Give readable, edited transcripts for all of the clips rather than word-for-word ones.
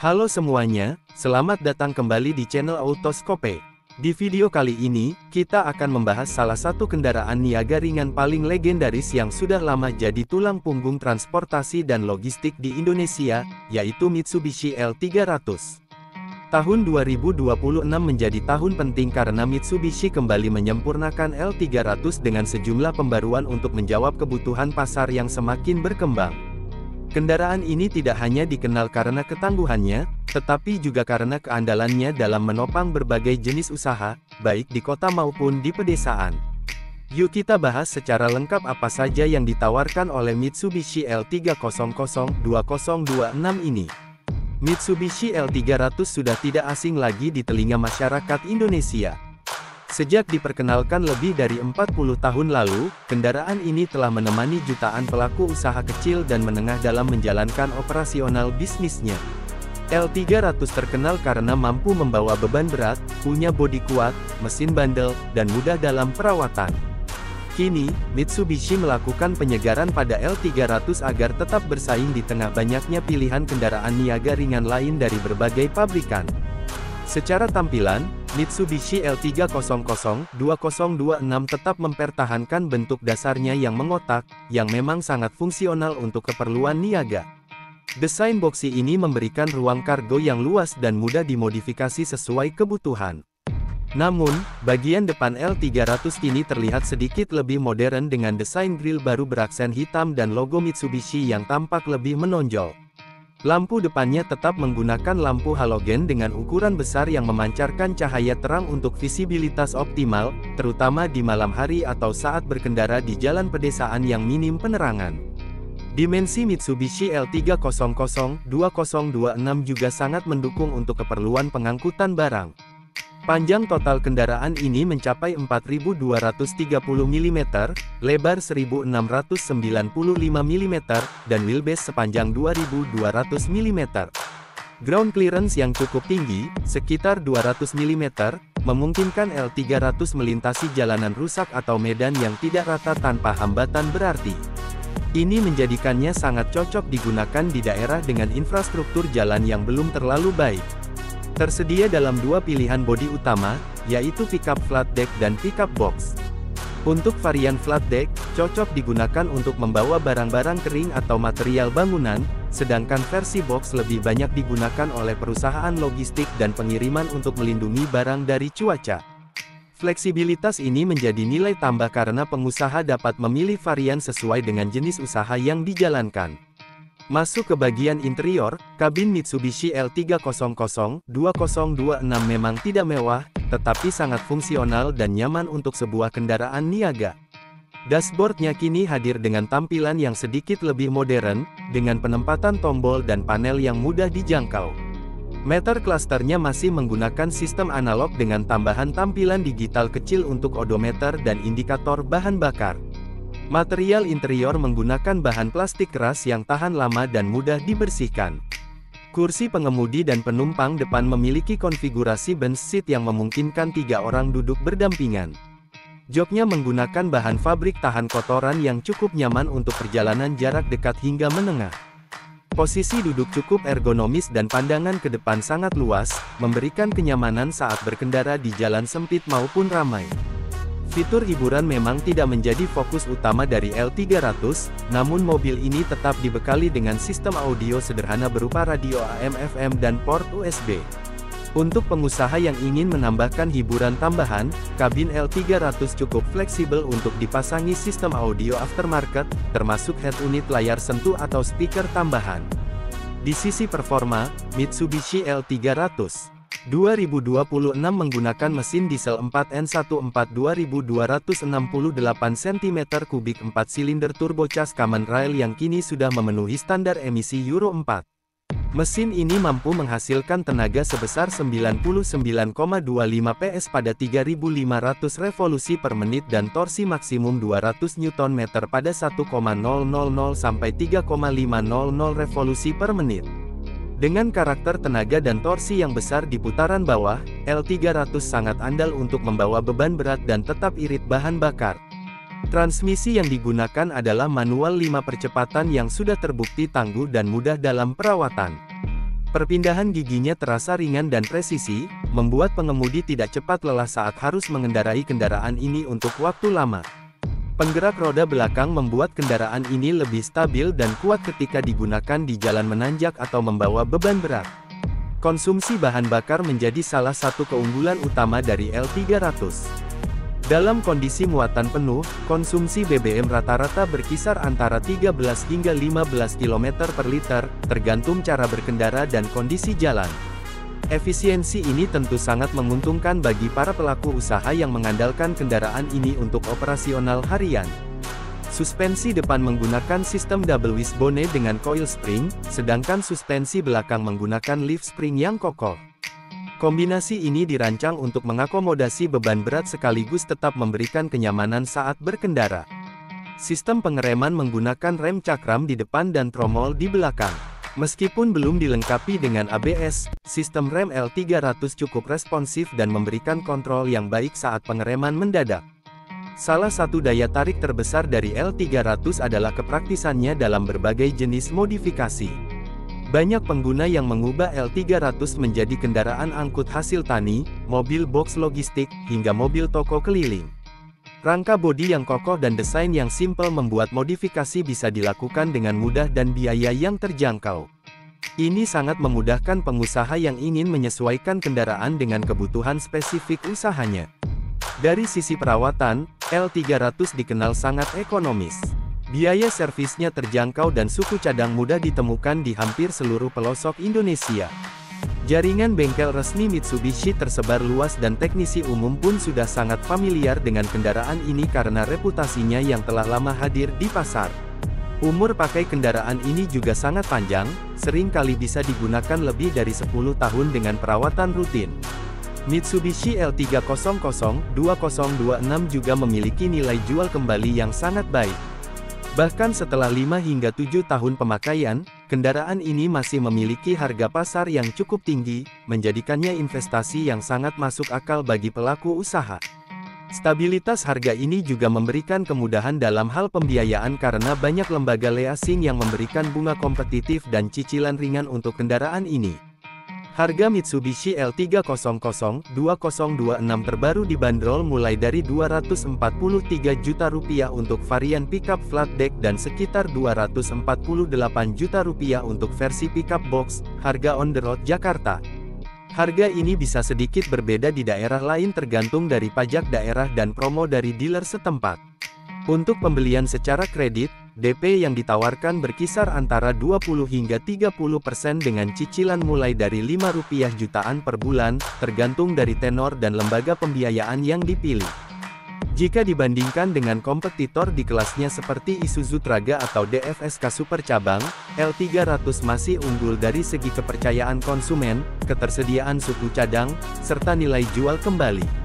Halo semuanya, selamat datang kembali di channel Autoscope. Di video kali ini, kita akan membahas salah satu kendaraan niaga ringan paling legendaris yang sudah lama jadi tulang punggung transportasi dan logistik di Indonesia, yaitu Mitsubishi L300. Tahun 2026 menjadi tahun penting karena Mitsubishi kembali menyempurnakan L300 dengan sejumlah pembaruan untuk menjawab kebutuhan pasar yang semakin berkembang. Kendaraan ini tidak hanya dikenal karena ketangguhannya, tetapi juga karena keandalannya dalam menopang berbagai jenis usaha, baik di kota maupun di pedesaan. Yuk kita bahas secara lengkap apa saja yang ditawarkan oleh Mitsubishi L300 2026 ini. Mitsubishi L300 sudah tidak asing lagi di telinga masyarakat Indonesia. Sejak diperkenalkan lebih dari 40 tahun lalu, kendaraan ini telah menemani jutaan pelaku usaha kecil dan menengah dalam menjalankan operasional bisnisnya. L300 terkenal karena mampu membawa beban berat, punya bodi kuat, mesin bandel, dan mudah dalam perawatan. Kini, Mitsubishi melakukan penyegaran pada L300 agar tetap bersaing di tengah banyaknya pilihan kendaraan niaga ringan lain dari berbagai pabrikan. Secara tampilan, Mitsubishi L300 2026 tetap mempertahankan bentuk dasarnya yang mengotak, yang memang sangat fungsional untuk keperluan niaga. Desain boksi ini memberikan ruang kargo yang luas dan mudah dimodifikasi sesuai kebutuhan. Namun, bagian depan L300 kini terlihat sedikit lebih modern dengan desain grill baru beraksen hitam dan logo Mitsubishi yang tampak lebih menonjol. Lampu depannya tetap menggunakan lampu halogen dengan ukuran besar yang memancarkan cahaya terang untuk visibilitas optimal, terutama di malam hari atau saat berkendara di jalan pedesaan yang minim penerangan. Dimensi Mitsubishi L300 2026 juga sangat mendukung untuk keperluan pengangkutan barang. Panjang total kendaraan ini mencapai 4.230 mm, lebar 1.695 mm, dan wheelbase sepanjang 2.200 mm. Ground clearance yang cukup tinggi, sekitar 200 mm, memungkinkan L300 melintasi jalanan rusak atau medan yang tidak rata tanpa hambatan berarti. Ini menjadikannya sangat cocok digunakan di daerah dengan infrastruktur jalan yang belum terlalu baik. Tersedia dalam dua pilihan bodi utama, yaitu pickup flat deck dan pickup box. Untuk varian flat deck, cocok digunakan untuk membawa barang-barang kering atau material bangunan, sedangkan versi box lebih banyak digunakan oleh perusahaan logistik dan pengiriman untuk melindungi barang dari cuaca. Fleksibilitas ini menjadi nilai tambah karena pengusaha dapat memilih varian sesuai dengan jenis usaha yang dijalankan. Masuk ke bagian interior, kabin Mitsubishi L300 2026 memang tidak mewah, tetapi sangat fungsional dan nyaman untuk sebuah kendaraan niaga. Dashboardnya kini hadir dengan tampilan yang sedikit lebih modern, dengan penempatan tombol dan panel yang mudah dijangkau. Meter clusternya masih menggunakan sistem analog dengan tambahan tampilan digital kecil untuk odometer dan indikator bahan bakar. Material interior menggunakan bahan plastik keras yang tahan lama dan mudah dibersihkan. Kursi pengemudi dan penumpang depan memiliki konfigurasi bench seat yang memungkinkan 3 orang duduk berdampingan. Joknya menggunakan bahan fabrik tahan kotoran yang cukup nyaman untuk perjalanan jarak dekat hingga menengah. Posisi duduk cukup ergonomis dan pandangan ke depan sangat luas, memberikan kenyamanan saat berkendara di jalan sempit maupun ramai. Fitur hiburan memang tidak menjadi fokus utama dari L300, namun mobil ini tetap dibekali dengan sistem audio sederhana berupa radio AM/FM dan port USB. Untuk pengusaha yang ingin menambahkan hiburan tambahan, kabin L300 cukup fleksibel untuk dipasangi sistem audio aftermarket, termasuk head unit layar sentuh atau speaker tambahan. Di sisi performa, Mitsubishi L300 2026 menggunakan mesin diesel 4N14 2268 cm3 4 silinder turbocharged common rail yang kini sudah memenuhi standar emisi Euro 4. Mesin ini mampu menghasilkan tenaga sebesar 99,25 PS pada 3.500 revolusi per menit dan torsi maksimum 200 Nm pada 1,000 sampai 3,500 revolusi per menit. Dengan karakter tenaga dan torsi yang besar di putaran bawah, L300 sangat andal untuk membawa beban berat dan tetap irit bahan bakar. Transmisi yang digunakan adalah manual 5 percepatan yang sudah terbukti tangguh dan mudah dalam perawatan. Perpindahan giginya terasa ringan dan presisi, membuat pengemudi tidak cepat lelah saat harus mengendarai kendaraan ini untuk waktu lama. Penggerak roda belakang membuat kendaraan ini lebih stabil dan kuat ketika digunakan di jalan menanjak atau membawa beban berat. Konsumsi bahan bakar menjadi salah satu keunggulan utama dari L300. Dalam kondisi muatan penuh, konsumsi BBM rata-rata berkisar antara 13 hingga 15 km per liter, tergantung cara berkendara dan kondisi jalan. Efisiensi ini tentu sangat menguntungkan bagi para pelaku usaha yang mengandalkan kendaraan ini untuk operasional harian. Suspensi depan menggunakan sistem double wishbone dengan coil spring, sedangkan suspensi belakang menggunakan leaf spring yang kokoh. Kombinasi ini dirancang untuk mengakomodasi beban berat sekaligus tetap memberikan kenyamanan saat berkendara. Sistem pengereman menggunakan rem cakram di depan dan tromol di belakang. Meskipun belum dilengkapi dengan ABS, sistem rem L300 cukup responsif dan memberikan kontrol yang baik saat pengereman mendadak. Salah satu daya tarik terbesar dari L300 adalah kepraktisannya dalam berbagai jenis modifikasi. Banyak pengguna yang mengubah L300 menjadi kendaraan angkut hasil tani, mobil box logistik, hingga mobil toko keliling. Rangka bodi yang kokoh dan desain yang simpel membuat modifikasi bisa dilakukan dengan mudah dan biaya yang terjangkau. Ini sangat memudahkan pengusaha yang ingin menyesuaikan kendaraan dengan kebutuhan spesifik usahanya. Dari sisi perawatan, L300 dikenal sangat ekonomis. Biaya servisnya terjangkau dan suku cadang mudah ditemukan di hampir seluruh pelosok Indonesia. Jaringan bengkel resmi Mitsubishi tersebar luas dan teknisi umum pun sudah sangat familiar dengan kendaraan ini karena reputasinya yang telah lama hadir di pasar. Umur pakai kendaraan ini juga sangat panjang, sering kali bisa digunakan lebih dari 10 tahun dengan perawatan rutin. Mitsubishi L300-2026 juga memiliki nilai jual kembali yang sangat baik. Bahkan setelah 5 hingga 7 tahun pemakaian, kendaraan ini masih memiliki harga pasar yang cukup tinggi, menjadikannya investasi yang sangat masuk akal bagi pelaku usaha. Stabilitas harga ini juga memberikan kemudahan dalam hal pembiayaan karena banyak lembaga leasing yang memberikan bunga kompetitif dan cicilan ringan untuk kendaraan ini. Harga Mitsubishi L300-2026 terbaru dibanderol mulai dari Rp243 juta untuk varian pickup flatdeck dan sekitar Rp248 juta untuk versi pickup box, harga on the road Jakarta. Harga ini bisa sedikit berbeda di daerah lain tergantung dari pajak daerah dan promo dari dealer setempat. Untuk pembelian secara kredit, DP yang ditawarkan berkisar antara 20 hingga 30% dengan cicilan mulai dari Rp5 jutaan per bulan, tergantung dari tenor dan lembaga pembiayaan yang dipilih. Jika dibandingkan dengan kompetitor di kelasnya seperti Isuzu Traga atau DFSK Super Cabang, L300 masih unggul dari segi kepercayaan konsumen, ketersediaan suku cadang, serta nilai jual kembali.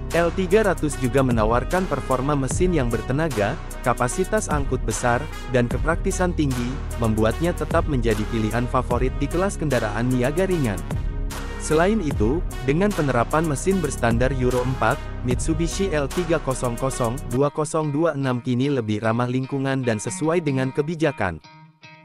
L300 juga menawarkan performa mesin yang bertenaga, kapasitas angkut besar, dan kepraktisan tinggi, membuatnya tetap menjadi pilihan favorit di kelas kendaraan niaga ringan. Selain itu, dengan penerapan mesin berstandar Euro 4, Mitsubishi L300-2026 kini lebih ramah lingkungan dan sesuai dengan kebijakan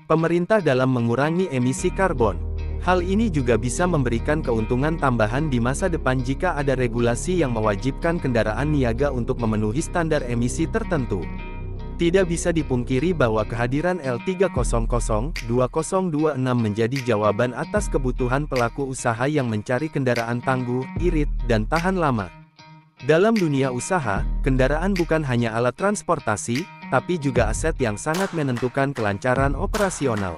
pemerintah dalam mengurangi emisi karbon. Hal ini juga bisa memberikan keuntungan tambahan di masa depan jika ada regulasi yang mewajibkan kendaraan niaga untuk memenuhi standar emisi tertentu. Tidak bisa dipungkiri bahwa kehadiran L300-2026 menjadi jawaban atas kebutuhan pelaku usaha yang mencari kendaraan tangguh, irit, dan tahan lama. Dalam dunia usaha, kendaraan bukan hanya alat transportasi, tapi juga aset yang sangat menentukan kelancaran operasional.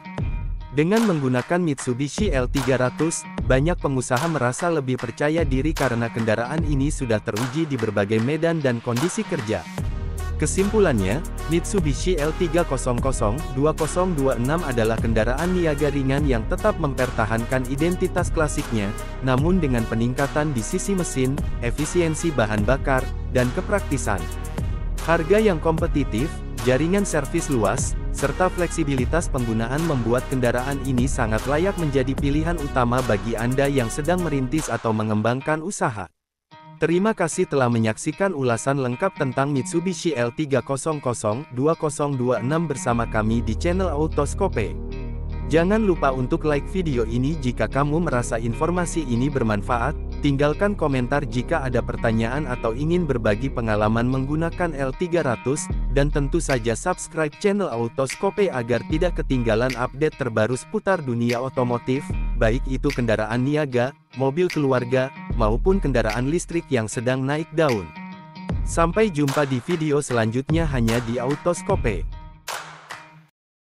Dengan menggunakan Mitsubishi L300, banyak pengusaha merasa lebih percaya diri karena kendaraan ini sudah teruji di berbagai medan dan kondisi kerja. Kesimpulannya, Mitsubishi L300-2026 adalah kendaraan niaga ringan yang tetap mempertahankan identitas klasiknya, namun dengan peningkatan di sisi mesin, efisiensi bahan bakar, dan kepraktisan. Harga yang kompetitif, jaringan servis luas, serta fleksibilitas penggunaan membuat kendaraan ini sangat layak menjadi pilihan utama bagi Anda yang sedang merintis atau mengembangkan usaha. Terima kasih telah menyaksikan ulasan lengkap tentang Mitsubishi L300-2026 bersama kami di channel Autoscope. Jangan lupa untuk like video ini jika kamu merasa informasi ini bermanfaat, tinggalkan komentar jika ada pertanyaan atau ingin berbagi pengalaman menggunakan L300, dan tentu saja subscribe channel Autoskope agar tidak ketinggalan update terbaru seputar dunia otomotif, baik itu kendaraan niaga, mobil keluarga, maupun kendaraan listrik yang sedang naik daun. Sampai jumpa di video selanjutnya hanya di Autoskope.